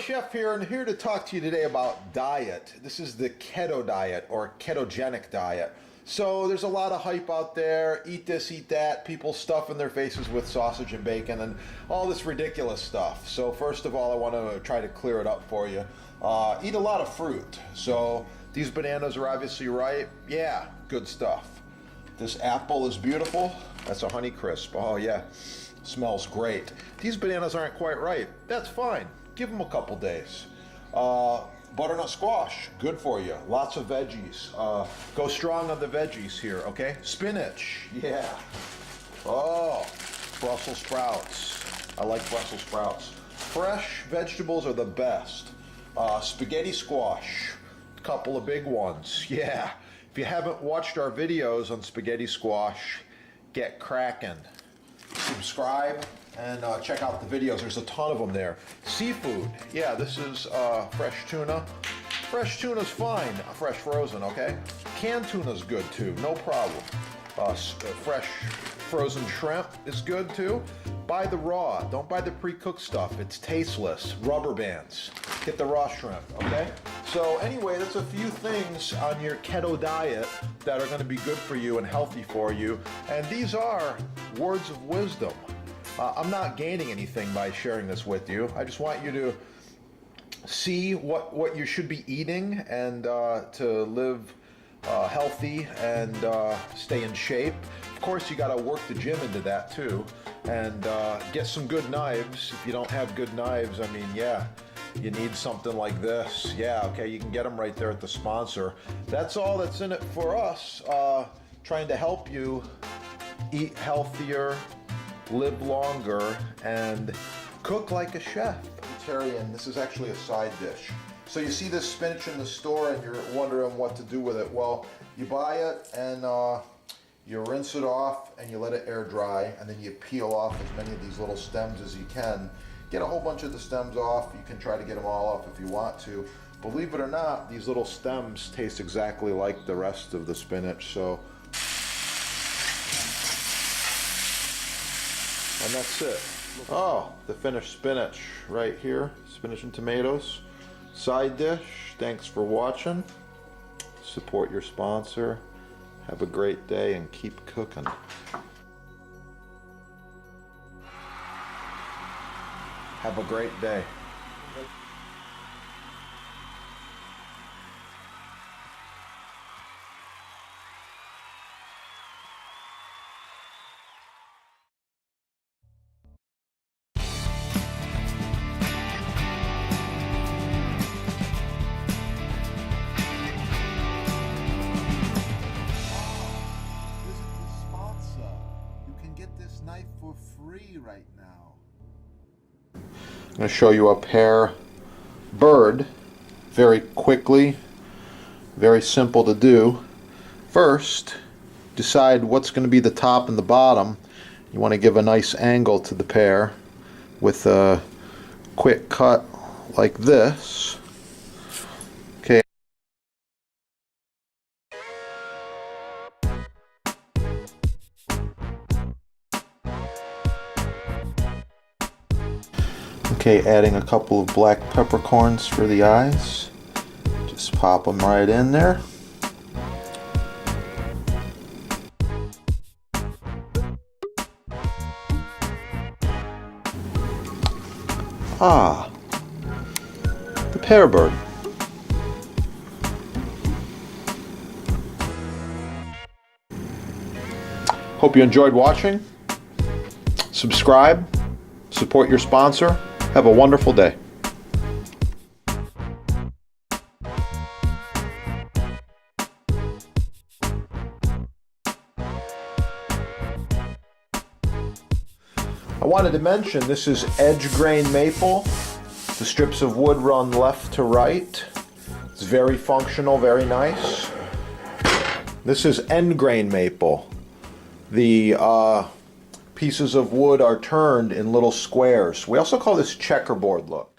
Chef here, and here to talk to you today about diet. This is the keto diet or ketogenic diet. So there's a lot of hype out there, eat this, eat that, people stuffing their faces with sausage and bacon and all this ridiculous stuff. So first of all, I want to try to clear it up for you. Eat a lot of fruit. So these bananas are obviously ripe. Yeah, good stuff. This apple is beautiful. That's a Honey Crisp. Oh yeah, smells great. These bananas aren't quite ripe. That's fine. Give them a couple days. Butternut squash, good for you. Lots of veggies. Go strong on the veggies here, okay? Spinach, yeah. Oh, Brussels sprouts. I like Brussels sprouts. Fresh vegetables are the best. Spaghetti squash, a couple of big ones, yeah. If you haven't watched our videos on spaghetti squash, get cracking. Subscribe and check out the videos. There's a ton of them there. Seafood, yeah, this is fresh tuna. Fresh tuna's fine, fresh frozen, okay? Canned tuna's good too, no problem. Fresh frozen shrimp is good too. Buy the raw, don't buy the pre-cooked stuff. It's tasteless. Rubber bands. Get the raw shrimp, okay? So anyway, that's a few things on your keto diet that are gonna be good for you and healthy for you. And these are words of wisdom. I'm not gaining anything by sharing this with you. I just want you to see what you should be eating and to live healthy and stay in shape. Of course, you got to work the gym into that too, and get some good knives. If you don't have good knives, I mean, yeah, you need something like this. Yeah, okay, you can get them right there at the sponsor. That's all that's in it for us, trying to help you eat healthier, live longer, and cook like a chef. Vegetarian, this is actually a side dish. So you see this spinach in the store and you're wondering what to do with it. Well, you buy it and you rinse it off and you let it air dry, and then you peel off as many of these little stems as you can. Get a whole bunch of the stems off. You can try to get them all off if you want to. Believe it or not, these little stems taste exactly like the rest of the spinach. So, and that's it. Oh, the finished spinach right here. Spinach and tomatoes. Side dish. Thanks for watching. Support your sponsor. Have a great day and keep cooking. Have a great day. Knife for free right now. I'm going to show you a pear bird very quickly, very simple to do. First, decide what's going to be the top and the bottom. You want to give a nice angle to the pear with a quick cut like this. Okay. Okay, adding a couple of black peppercorns for the eyes. Just pop them right in there. Ah, the pear bird. Hope you enjoyed watching. Subscribe, support your sponsor. Have a wonderful day. I wanted to mention this is edge grain maple. The strips of wood run left to right. It's very functional, very nice. This is end grain maple. The pieces of wood are turned in little squares. We also call this checkerboard look.